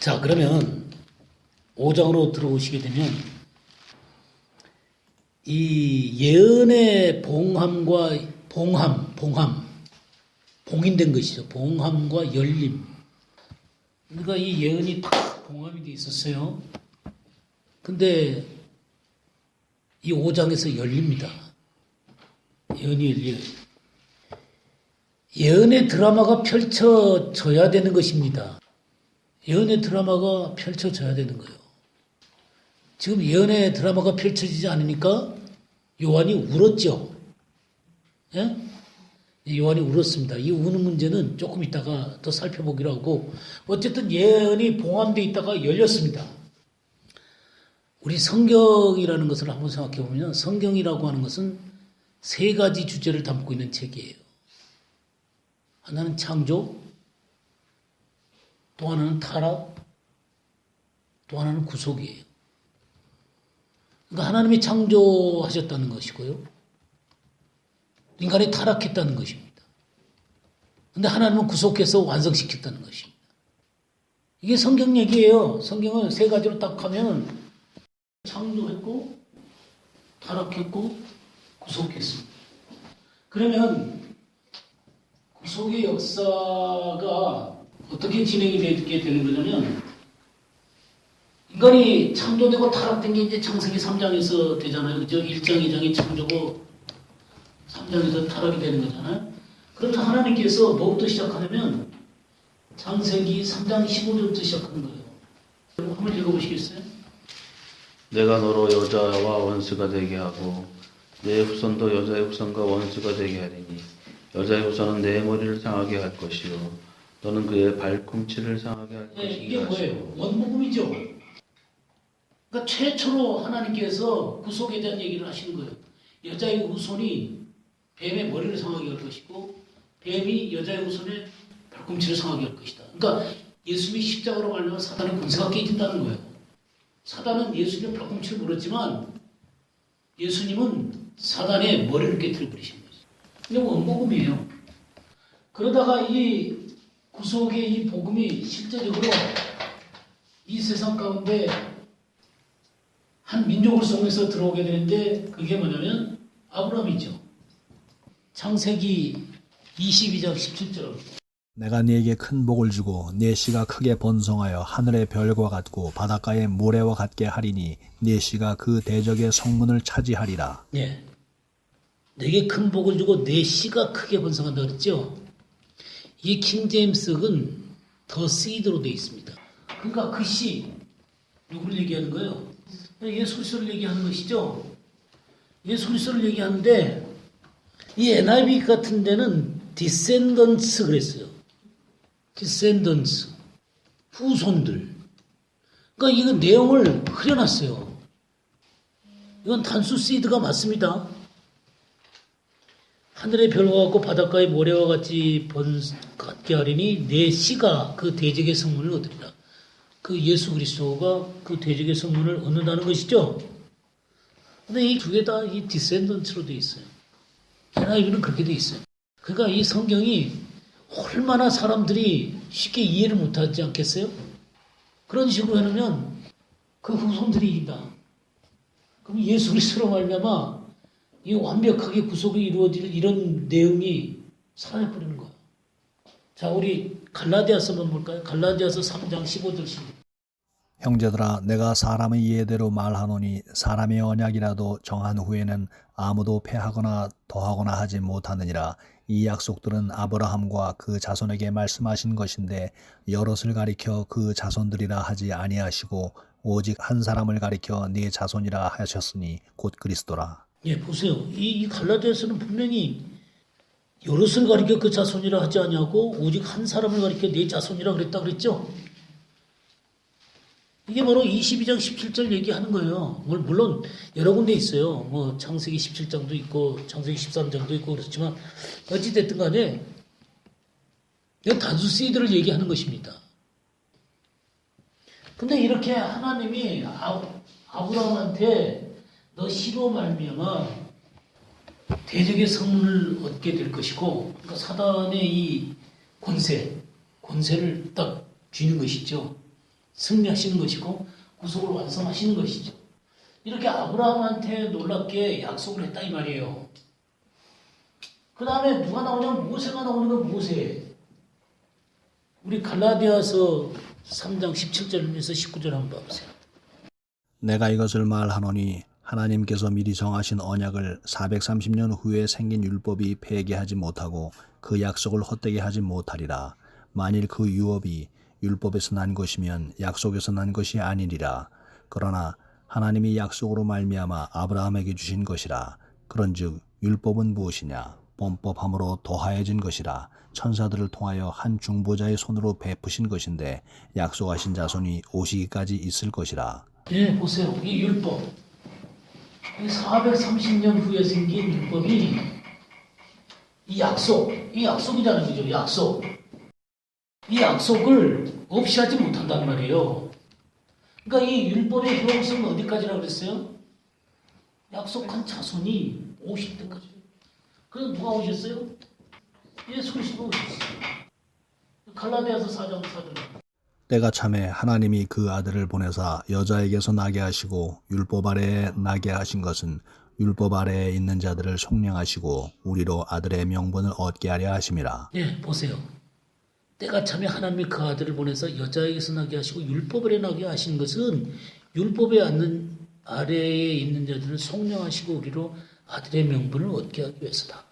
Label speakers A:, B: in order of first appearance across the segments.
A: 자, 그러면 5장으로 들어오시게 되면 이 예언의 봉인된 것이죠. 봉함과 열림. 그러니까 이 예언이 다 봉함이 돼 있었어요. 근데 이 5장에서 열립니다. 예언이 열려요. 예언의 드라마가 펼쳐져야 되는 것입니다. 예언의 드라마가 펼쳐져야 되는 거예요. 지금 예언의 드라마가 펼쳐지지 않으니까 요한이 울었죠. 예? 요한이 울었습니다. 이 우는 문제는 조금 있다가 더 살펴보기로 하고, 어쨌든 예언이 봉함되어 있다가 열렸습니다. 우리 성경이라는 것을 한번 생각해 보면, 성경이라고 하는 것은 세 가지 주제를 담고 있는 책이에요. 하나는 창조, 또 하나는 타락, 또 하나는 구속이에요. 그러니까 하나님이 창조하셨다는 것이고요. 인간이 타락했다는 것입니다. 그런데 하나님은 구속해서 완성시켰다는 것입니다. 이게 성경 얘기예요. 성경을 세 가지로 딱 하면 창조했고, 타락했고, 구속했습니다. 그러면 구속의 역사가 어떻게 진행이 되게 되는 거냐면, 인간이 창조되고 타락된 게 이제 창세기 3장에서 되잖아요. 그죠? 1장, 2장이 창조고 3장에서 타락이 되는 거잖아요. 그러면 하나님께서 뭐부터 시작하냐면 창세기 3장 15절부터 시작하는 거예요. 한번 읽어보시겠어요?
B: 내가 너로 여자와 원수가 되게 하고 내 후손도 여자의 후손과 원수가 되게 하리니 여자의 후손은 내 머리를 상하게 할 것이요 너는 그의 발꿈치를 상하게 할 것이다.
A: 이게 뭐예요? 원복음이죠. 그러니까 최초로 하나님께서 구속에 대한 얘기를 하시는 거예요. 여자의 후손이 뱀의 머리를 상하게 할 것이고 뱀이 여자의 후손의 발꿈치를 상하게 할 것이다. 그러니까 예수님이 십자가로 말미암아 사단의 권세가 깨진다는 거예요. 사단은 예수님의 발꿈치를 물었지만 예수님은 사단의 머리를 깨뜨려 버리신 거죠. 이게 원복음이에요. 그러다가 이 구속의 이 복음이 실제적으로 이 세상 가운데 한 민족을 통해서 들어오게 되는데 그게 뭐냐면 아브라함이죠. 창세기 22장 17절.
C: 내가 네게 큰 복을 주고 네 씨가 크게 번성하여 하늘의 별과 같고 바닷가의 모래와 같게 하리니 네 씨가 그 대적의 성문을 차지하리라.
A: 예. 내게 큰 복을 주고 네 씨가 크게 번성한다 그랬죠. 이 킹제임스는 더 시드로 되어 있습니다. 그러니까 그 씨 누구를 얘기하는 거예요? 예수 그리스도를 얘기하는 것이죠. 예수 그리스도를 얘기하는데 이 NIV 같은 데는 디센던츠 그랬어요. 디센던츠 후손들. 그러니까 이거 내용을 흐려놨어요. 이건 단수 시드가 맞습니다. 하늘의 별과 같고 바닷가의 모래와 같이 같게 하리니 내 씨가 그 대적의 성문을 얻으리라. 그 예수 그리스도가 그 대적의 성문을 얻는다는 것이죠. 근데 이 두 개 다 이 디센던츠로 되어 있어요. NIV는 그렇게 되어 있어요. 그러니까 이 성경이 얼마나 사람들이 쉽게 이해를 못하지 않겠어요? 그런 식으로 해놓으면 그 후손들이 이긴다. 그럼 예수 그리스도로 말미암아 이 완벽하게 구속이 이루어질 이런 내용이 사라져버리는 거야. 자, 우리 갈라디아서 한번 볼까요? 갈라디아서 3장 15절씩.
C: 형제들아 내가 사람의 이해대로 말하노니 사람의 언약이라도 정한 후에는 아무도 패하거나 더하거나 하지 못하느니라. 이 약속들은 아브라함과 그 자손에게 말씀하신 것인데 여럿을 가리켜 그 자손들이라 하지 아니하시고 오직 한 사람을 가리켜 네 자손이라 하셨으니 곧 그리스도라.
A: 예, 보세요. 이 갈라디아서는 분명히 여럿을 가리켜 그 자손이라 하지 아니하고 오직 한 사람을 가리켜 네 자손이라 그랬다 그랬죠? 이게 바로 22장 17절 얘기하는 거예요. 물론 여러 군데 있어요. 뭐 창세기 17장도 있고 창세기 13장도 있고 그렇지만 어찌됐든 간에 이건 단수 세대를 얘기하는 것입니다. 근데 이렇게 하나님이 아브라함한테 너 씨로 말미암아 대적의 성문을 얻게 될 것이고, 그러니까 사단의 이 권세를 딱 쥐는 것이죠. 승리하시는 것이고 구속을 완성하시는 것이죠. 이렇게 아브라함한테 놀랍게 약속을 했다 이 말이에요. 그 다음에 누가 나오냐면 모세가 나오는 건 모세. 우리 갈라디아서 3장 17절에서 19절 한번 봐보세요.
C: 내가 이것을 말하노니 하나님께서 미리 정하신 언약을 430년 후에 생긴 율법이 폐기하지 못하고 그 약속을 헛되게 하지 못하리라. 만일 그 유업이 율법에서 난 것이면 약속에서 난 것이 아니리라. 그러나 하나님이 약속으로 말미암아 아브라함에게 주신 것이라. 그런즉 율법은 무엇이냐? 범법함으로 더하여진 것이라. 천사들을 통하여 한 중보자의 손으로 베푸신 것인데 약속하신 자손이 오시기까지 있을 것이라.
A: 예, 보세요. 이 율법. 이 430년 후에 생긴 율법이 이 약속이라는 거죠. 약속. 이 약속을 없이 하지 못한단 말이에요. 그러니까 이 율법의 효용성은 어디까지라고 그랬어요? 약속한 자손이 오실 때까지. 그래서 누가 오셨어요? 예수 그리스도 오셨어요. 갈라디아서 4장 4절.
C: 때가 참에 하나님이 그 아들을 보내사 여자에게서 나게 하시고 율법 아래에 나게 하신 것은 율법 아래에 있는 자들을 속량하시고 우리로 아들의 명분을 얻게 하려 하심이라.
A: 예, 보세요. 때가 참에 하나님이 그 아들을 보내서 여자에게서 나게 하시고 율법 아래에 나게 하신 것은 율법에 아래에 있는 자들을 속량하시고 우리로 아들의 명분을 얻게 하기 위해서다.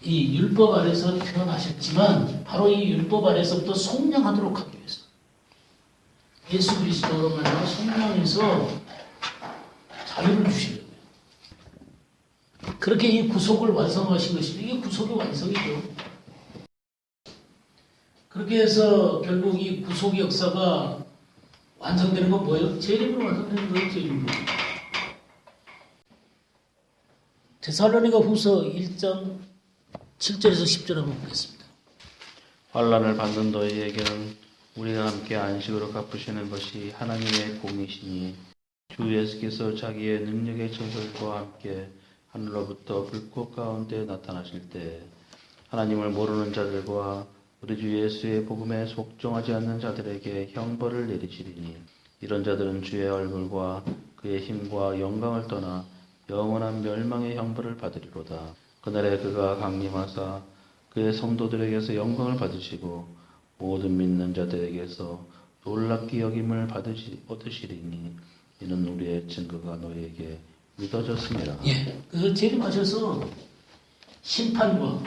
A: 이 율법 아래서 태어나셨지만 바로 이 율법 아래서부터 속량하도록 하기 위해서 예수 그리스도로 말하는 속량해서 자유를 주시려고요. 그렇게 이 구속을 완성하신 것이죠. 이게 구속의 완성이죠. 그렇게 해서 결국 이 구속의 역사가 완성되는 건 뭐예요? 재림으로 완성되는 거예요. 재림으로. 데살로니가 후서 1장 7절에서 10절 한번 보겠습니다.
B: 환난을 받는 너희에게는 우리가 함께 안식으로 갚으시는 것이 하나님의 공이시니 주 예수께서 자기의 능력의 저혈과 함께 하늘로부터 불꽃 가운데 나타나실 때 하나님을 모르는 자들과 우리 주 예수의 복음에 속정하지 않는 자들에게 형벌을 내리시리니 이런 자들은 주의 얼굴과 그의 힘과 영광을 떠나 영원한 멸망의 형벌을 받으리로다. 그날에 그가 강림하사 그의 성도들에게서 영광을 받으시고 모든 믿는 자들에게서 놀랍게 여김을 얻으시리니 이는 우리의 증거가 너희에게 믿어졌습니다.
A: 예, 그 재림하셔서 심판과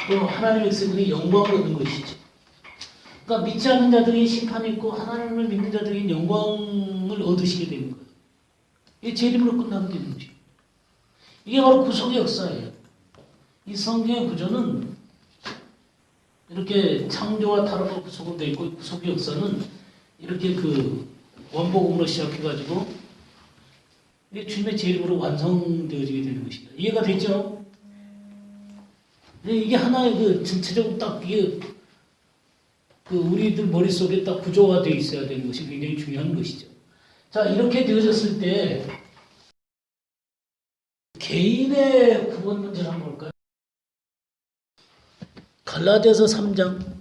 A: 또 하나님의 백성들이 영광을 얻는 것이죠. 그러니까 믿지 않는 자들이 심판이 있고 하나님을 믿는 자들이 영광을 얻으시게 되는 거예요. 이 재림으로 끝나게 되는 거죠. 이게 바로 구속의 역사예요. 이 성경의 구조는 이렇게 창조와 타락과 구속으로 되어 있고 구속의 역사는 이렇게 그 원복음으로 시작해가지고 이게 주님의 재림으로 완성되어지게 되는 것입니다. 이해가 됐죠? 이게 하나의 그 전체적으로 딱 이게 그 우리들 머릿속에 딱 구조가 되어 있어야 되는 것이 굉장히 중요한 것이죠. 자, 이렇게 되어졌을 때 개인의 구원 문제를 한번 볼까요? 갈라디아서 3장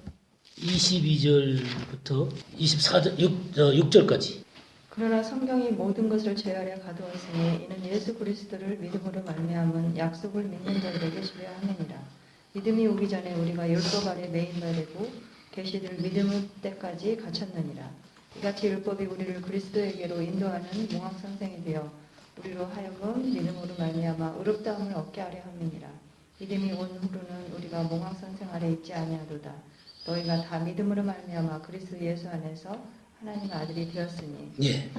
A: 22절부터 6절까지.
D: 그러나 성경이 모든 것을 제하려 가두었으니 이는 예수 그리스도를 믿음으로 말미암은 약속을 믿는 자들에게 주려함이니라. 믿음이 오기 전에 우리가 율법 아래 매인바 되고 계시들 믿음의 때까지 갇혔느니라. 이같이 율법이 우리를 그리스도에게로 인도하는 몽학선생이 되어 우리로 하여금 믿음으로 말미암아 의롭다함을 얻게 하려 함이니라. 믿음이 온 후로는 우리가 몽학선생 아래 있지 아니하도다. 너희가 다 믿음으로 말미암아 그리스도 예수 안에서 하나님의 아들이 되었으니.
A: 예.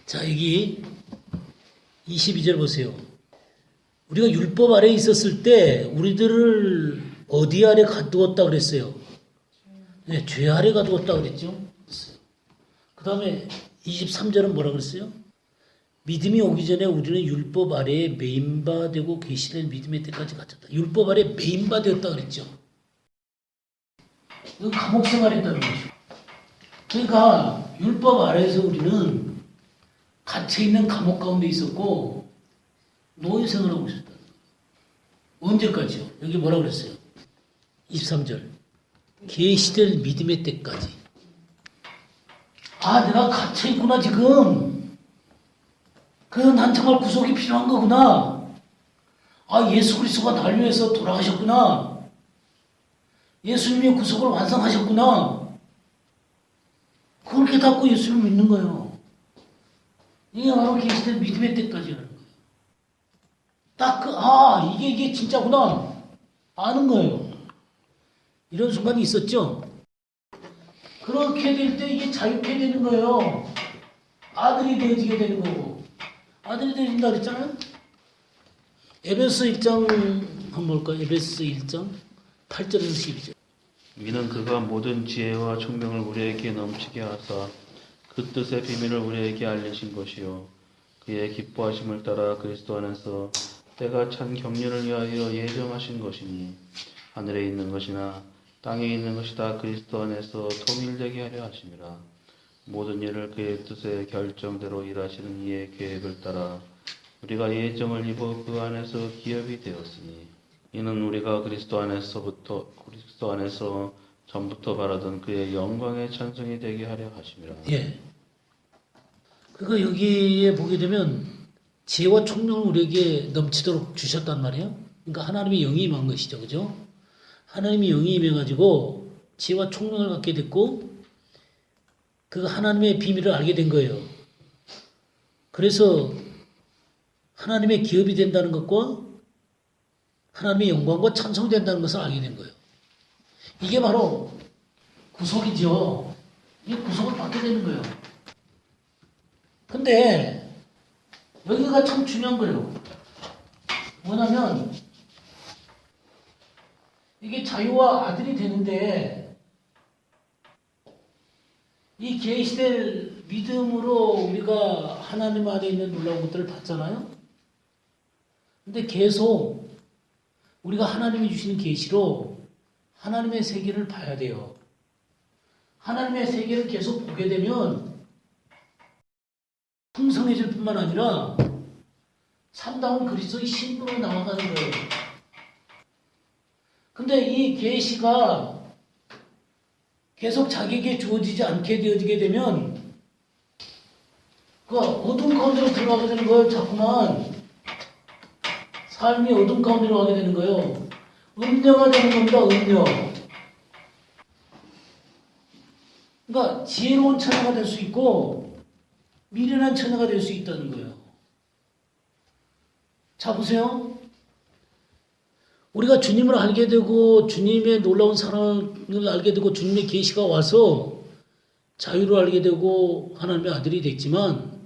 A: 자, 여기 22절 보세요. 우리가 율법 아래에 있었을 때 우리들을 어디 아래 가두었다 그랬어요? 네, 죄 아래 가두었다 그랬죠? 그 다음에 23절은 뭐라 그랬어요? 믿음이 오기 전에 우리는 율법 아래에 매인바되고 계시된 믿음의 때까지 갇혔다. 율법 아래에 매인바되었다 그랬죠? 이건 감옥 생활했다는 거죠. 그러니까 율법 아래에서 우리는 갇혀있는 감옥 가운데 있었고 노예 생활하고 있었다. 언제까지요? 여기 뭐라 그랬어요? 23절. 계시될 믿음의 때까지. 아, 내가 갇혀있구나, 지금. 난 정말 구속이 필요한 거구나. 아, 예수 그리스도가 나를 위해서 돌아가셨구나. 예수님이 구속을 완성하셨구나. 그걸 깨닫고 예수님을 믿는 거예요. 이게 바로 계시된 믿음의 때까지 하는 거예요. 이게 진짜구나. 아는 거예요. 이런 순간이 있었죠? 그렇게 될 때 이게 자유케 되는 거예요. 아들이 되어지게 되는 거고. 아들이 되어진다 그랬잖아요? 에베소 1장 한번 볼까요? 에베소 1장 8절에서 12절.
B: 이는 그가 모든 지혜와 총명을 우리에게 넘치게 하사 그 뜻의 비밀을 우리에게 알리신 것이요 그의 기뻐하심을 따라 그리스도 안에서 때가 찬 경륜을 위하여 예정하신 것이니 하늘에 있는 것이나 땅에 있는 것이 다 그리스도 안에서 통일되게 하려 하심이라. 모든 일을 그의 뜻의 결정대로 일하시는 이의 계획을 따라 우리가 예정을 입어 그 안에서 기업이 되었으니 이는 우리가 그리스도 안에서 전부터 바라던 그의 영광의 찬송이 되게 하려 하심이라.
A: 예. 그러니까 여기에 보게 되면 지혜와 총명을 우리에게 넘치도록 주셨단 말이에요. 그러니까 하나님의 영이 임한 것이죠. 그죠? 하나님의 영이 임해가지고 지혜와 총명을 갖게 됐고 그 하나님의 비밀을 알게 된 거예요. 그래서 하나님의 기업이 된다는 것과 하나님의 영광과 찬송이 된다는 것을 알게 된 거예요. 이게 바로 구속이죠. 이게 구속을 받게 되는 거예요. 근데 여기가 참 중요한 거예요. 뭐냐면 이게 자유와 아들이 되는데 이 계시될 믿음으로 우리가 하나님 안에 있는 놀라운 것들을 봤잖아요. 근데 계속 우리가 하나님이 주시는 계시로 하나님의 세계를 봐야 돼요. 하나님의 세계를 계속 보게 되면 풍성해질 뿐만 아니라 참다운 그리스도의 신부로 나아가는 거예요. 근데 이 계시가 계속 자기에게 주어지지 않게 되어지게 되면 그 어둠 가운데로 들어가게 되는 거예요. 자꾸만 삶이 어둠 가운데로 가게 되는 거예요. 음녀가 되는 겁니다. 음녀. 그러니까 지혜로운 처녀가 될 수 있고 미련한 처녀가 될 수 있다는 거예요. 자 보세요. 우리가 주님을 알게 되고 주님의 놀라운 사랑을 알게 되고 주님의 계시가 와서 자유를 알게 되고 하나님의 아들이 됐지만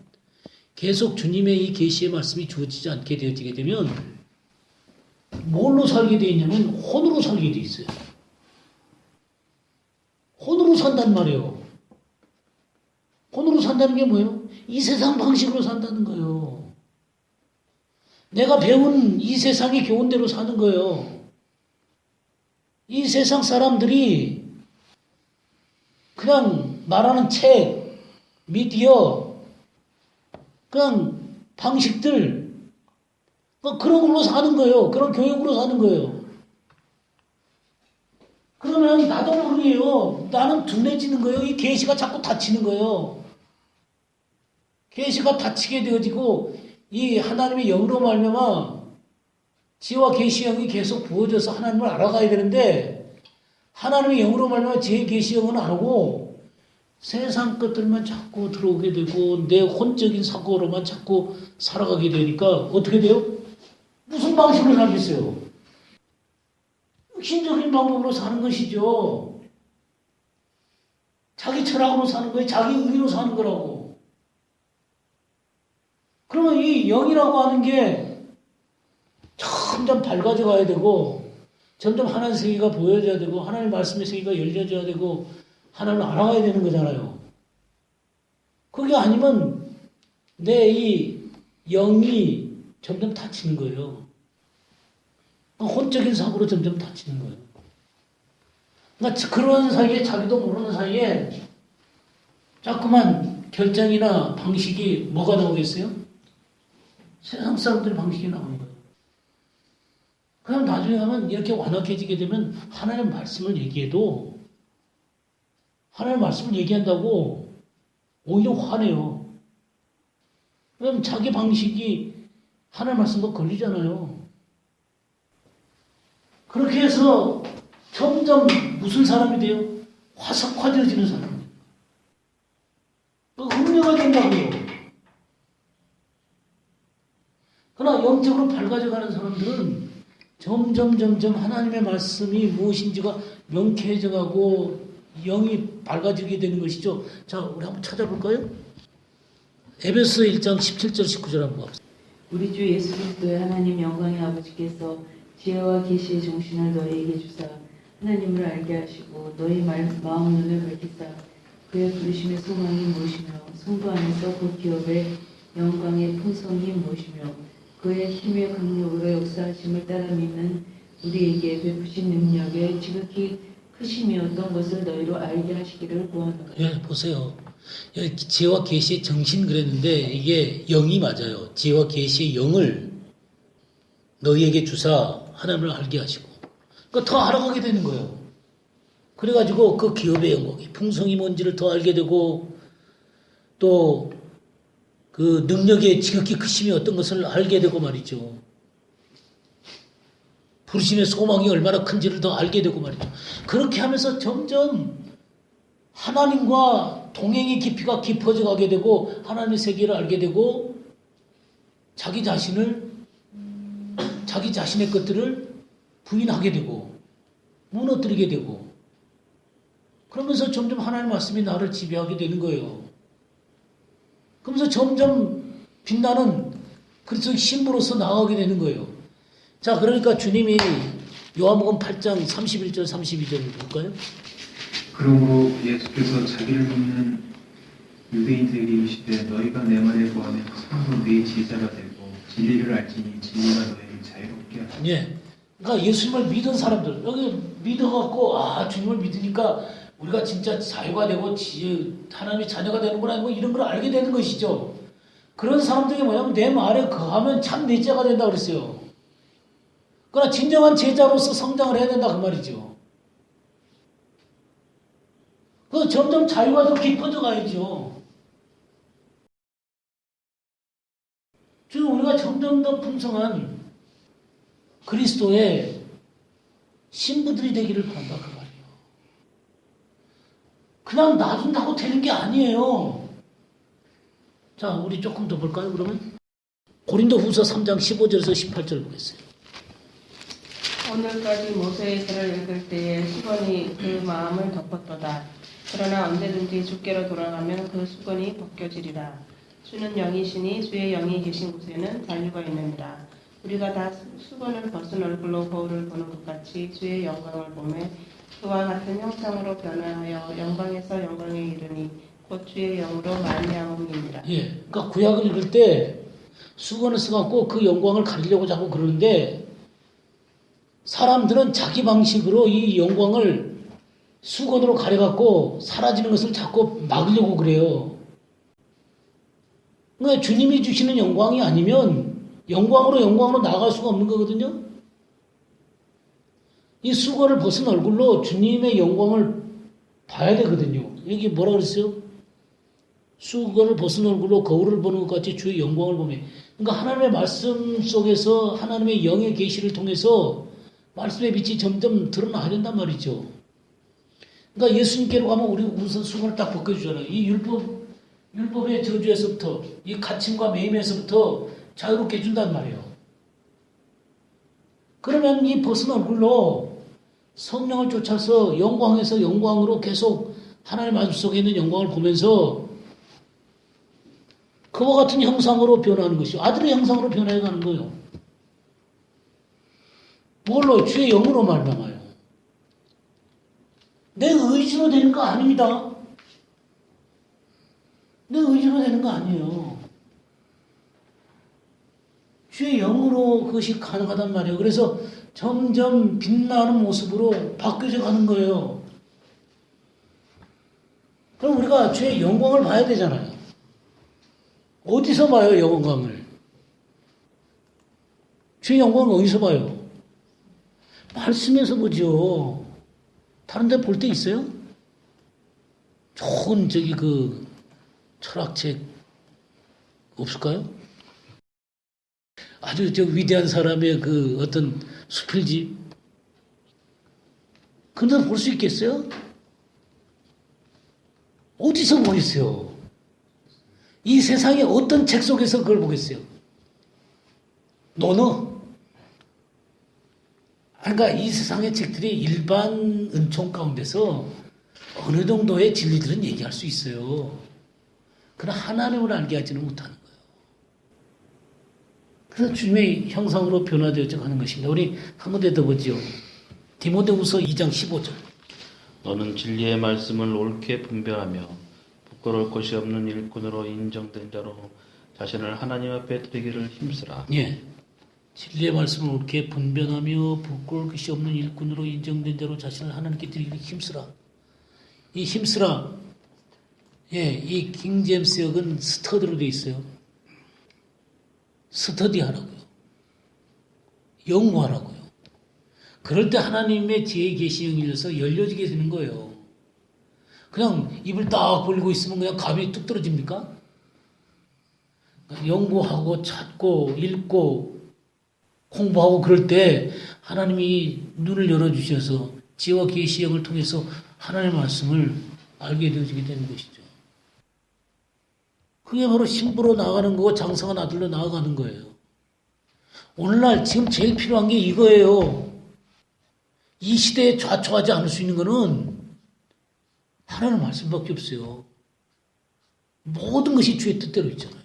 A: 계속 주님의 이 계시의 말씀이 주어지지 않게 되어지게 되면 뭘로 살게 되어 있냐면 혼으로 살게 되어 있어요. 혼으로 산단 말이에요. 혼으로 산다는 게 뭐예요? 이 세상 방식으로 산다는 거예요. 내가 배운 이 세상의 교훈대로 사는 거예요. 이 세상 사람들이 그냥 말하는 책, 미디어, 그냥 방식들, 그런 걸로 사는 거예요. 그런 교육으로 사는 거예요. 그러면 나도 모르게요. 나는 둔해지는 거예요. 이 계시가 자꾸 닫히는 거예요. 계시가 닫히게 되어지고 이 하나님의 영으로 말미암아 지혜와 계시 영이 계속 부어져서 하나님을 알아가야 되는데 하나님의 영으로 말미암아 제 계시 영은 안 오고 세상 것들만 자꾸 들어오게 되고 내 혼적인 사고로만 자꾸 살아가게 되니까 어떻게 돼요? 무슨 방식으로 살겠어요? 육신적인 방법으로 사는 것이죠. 자기 철학으로 사는 거예요. 자기 의로 사는 거라고. 그러면 이 영이라고 하는 게 점점 밝아져 가야 되고 점점 하나님의 세계가 보여져야 되고 하나님의 말씀의 세계가 열려져야 되고 하나님을 알아가야 되는 거잖아요. 그게 아니면 내 이 영이 점점 닫히는 거예요. 혼적인 사고로 점점 닫히는 거예요. 그러니까 그런 사이에 자기도 모르는 사이에 자꾸만 결정이나 방식이 뭐가 나오겠어요? 세상 사람들의 방식이 나오는 거예요. 그럼 나중에 가면 이렇게 완악해지게 되면 하나님 말씀을 얘기해도 하나님 말씀을 얘기한다고 오히려 화내요. 왜냐면 자기 방식이 하나님 말씀과 걸리잖아요. 그렇게 해서 점점 무슨 사람이 돼요? 화석화되어지는 사람이에요. 흑려가 된다고요. 그러나 영적으로 밝아져가는 사람들은 점점 하나님의 말씀이 무엇인지가 명쾌해져가고 영이 밝아지게 되는 것이죠. 자, 우리 한번 찾아볼까요? 에베소 1장 17절 19절 한번 봅시다.
E: 우리 주 예수 그리스도의 하나님 영광의 아버지께서 지혜와 계시의 정신을 너희에게 주사 하나님을 알게 하시고 너희 마음 눈을 밝히사 그의 부르심의 소망이 무엇이며 성도 안에서 그 기업의 영광의 풍성이 무엇이며 그의 힘의 강력으로 역사하심을 따라 믿는 우리에게 베푸신 능력의 지극히 크심이 어떤 것을 너희로 알게 하시기를 구하노라.
A: 예, 보세요. 여기 지혜와 계시의 정신 그랬는데 이게 영이 맞아요. 지혜와 계시의 영을 너희에게 주사 하나님을 알게 하시고 그러니까 더 알아가게 되는 거예요. 그래가지고 그 기업의 영광이 풍성이 뭔지를 더 알게 되고 또 그 능력의 지극히 크심이 어떤 것을 알게 되고 말이죠. 부르심의 소망이 얼마나 큰지를 더 알게 되고 말이죠. 그렇게 하면서 점점 하나님과 동행의 깊이가 깊어져 가게 되고 하나님의 세계를 알게 되고 자기 자신의 것들을 부인하게 되고 무너뜨리게 되고 그러면서 점점 하나님의 말씀이 나를 지배하게 되는 거예요. 그러면서 점점 빛나는 그리스도의 신부로서 나아가게 되는 거예요. 자, 그러니까 주님이 요한복음 8장 31절 32절을 볼까요?
F: 그러므로 예수께서 자기를 믿는 유대인들에게 이르시되 너희가 내 말에 거하면 참으로 내 제자가 되고 진리를 알지니 진리가 너희를 자유롭게 하리라.
A: 예. 그러니까 예수님을 믿은 사람들, 여기 믿어갖고, 주님을 믿으니까 우리가 진짜 자유가 되고, 하나님의 자녀가 되는구나, 뭐 이런 걸 알게 되는 것이죠. 그런 사람들이 뭐냐면, 내 말에 거하면 참 내 제자가 된다 그랬어요. 그러나 진정한 제자로서 성장을 해야 된다, 그 말이죠. 그 점점 자유가 더 깊어져 가야죠. 지금 우리가 점점 더 풍성한 그리스도의 신부들이 되기를 바란다 그 말이에요. 그냥 놔둔다고 되는 게 아니에요. 자, 우리 조금 더 볼까요, 그러면? 고린도 후서 3장 15절에서 18절 보겠어요.
G: 오늘까지 모세의 글을 읽을 때에 수건이 그 마음을 덮었도다. 그러나 언제든지 주께로 돌아가면 그 수건이 벗겨지리라. 주는 영이시니 주의 영이 계신 곳에는 자유가 있느니라. 우리가 다 수건을 벗은 얼굴로 거울을 보는 것 같이 주의 영광을 보매 그와 같은 형상으로 변화하여 영광에서 영광에 이르니 곧 주의 영으로 말미암음이니라.
A: 예, 그러니까 구약을 읽을 때 수건을 써갖고 그 영광을 가리려고 자꾸 그러는데 사람들은 자기 방식으로 이 영광을 수건으로 가려갖고 사라지는 것을 자꾸 막으려고 그래요. 그러니까 주님이 주시는 영광이 아니면 영광으로 나아갈 수가 없는 거거든요. 이 수건을 벗은 얼굴로 주님의 영광을 봐야 되거든요. 여기 뭐라 그랬어요? 수건을 벗은 얼굴로 거울을 보는 것 같이 주의 영광을 보며. 그러니까 하나님의 말씀 속에서 하나님의 영의 계시를 통해서 말씀의 빛이 점점 드러나야 된단 말이죠. 그러니까 예수님께로 가면 우리 우선 수건을 딱 벗겨주잖아요. 이 율법의 저주에서부터 이 갇힘과 매임에서부터 자유롭게 해준단 말이에요. 그러면 이 벗은 얼굴로 성령을 쫓아서 영광에서 영광으로 계속 하나님의 말씀 속에 있는 영광을 보면서 그와 같은 형상으로 변하는 것이요. 아들의 형상으로 변해가는 거예요. 뭘로? 주의 영으로 말미암아요. 내 의지로 되는 거 아닙니다. 내 의지로 되는 거 아니에요. 주의 영으로 그것이 가능하단 말이에요. 그래서 점점 빛나는 모습으로 바뀌어져 가는 거예요. 그럼 우리가 주의 영광을 봐야 되잖아요. 어디서 봐요, 영광을? 주의 영광을 어디서 봐요? 말씀에서 보죠. 다른 데 볼 때 있어요? 좋은 철학책 없을까요? 아주 저 위대한 사람의 그 어떤 수필집. 근데 볼 수 있겠어요? 어디서 보겠어요? 이 세상에 어떤 책 속에서 그걸 보겠어요? 너너? 그러니까 이 세상의 책들이 일반 은총 가운데서 어느 정도의 진리들은 얘기할 수 있어요. 그러나 하나님을 알게 하지는 못하는 거예요. 그래서 주님의 형상으로 변화되어져 가는 것입니다. 우리 한 군데 더 보죠. 디모데후서 2장 15절.
B: 너는 진리의 말씀을 옳게 분별하며 부끄러울 것이 없는 일꾼으로 인정된 자로 자신을 하나님 앞에 드리기를 힘쓰라.
A: 예. 진리의 말씀을 옳게 분별하며 부끄러울 것이 없는 일꾼으로 인정된 자로 자신을 하나님께 드리기를 힘쓰라. 이 힘쓰라. 예, 이 킹제임스 역은 스터디로 되어 있어요. 스터디 하라고요. 연구하라고요. 그럴 때 하나님의 지혜의 계시에 열려서 열려지게 되는 거예요. 그냥 입을 딱 벌리고 있으면 그냥 감이 뚝 떨어집니까? 연구하고 찾고 읽고 공부하고 그럴 때 하나님이 눈을 열어주셔서 지혜와 계시의 영을 통해서 하나님의 말씀을 알게 되어지게 되는 것이죠. 그게 바로 신부로 나아가는 거고 장성한 아들로 나아가는 거예요. 오늘날 지금 제일 필요한 게 이거예요. 이 시대에 좌초하지 않을 수 있는 거는 하나님의 말씀밖에 없어요. 모든 것이 주의 뜻대로 있잖아요.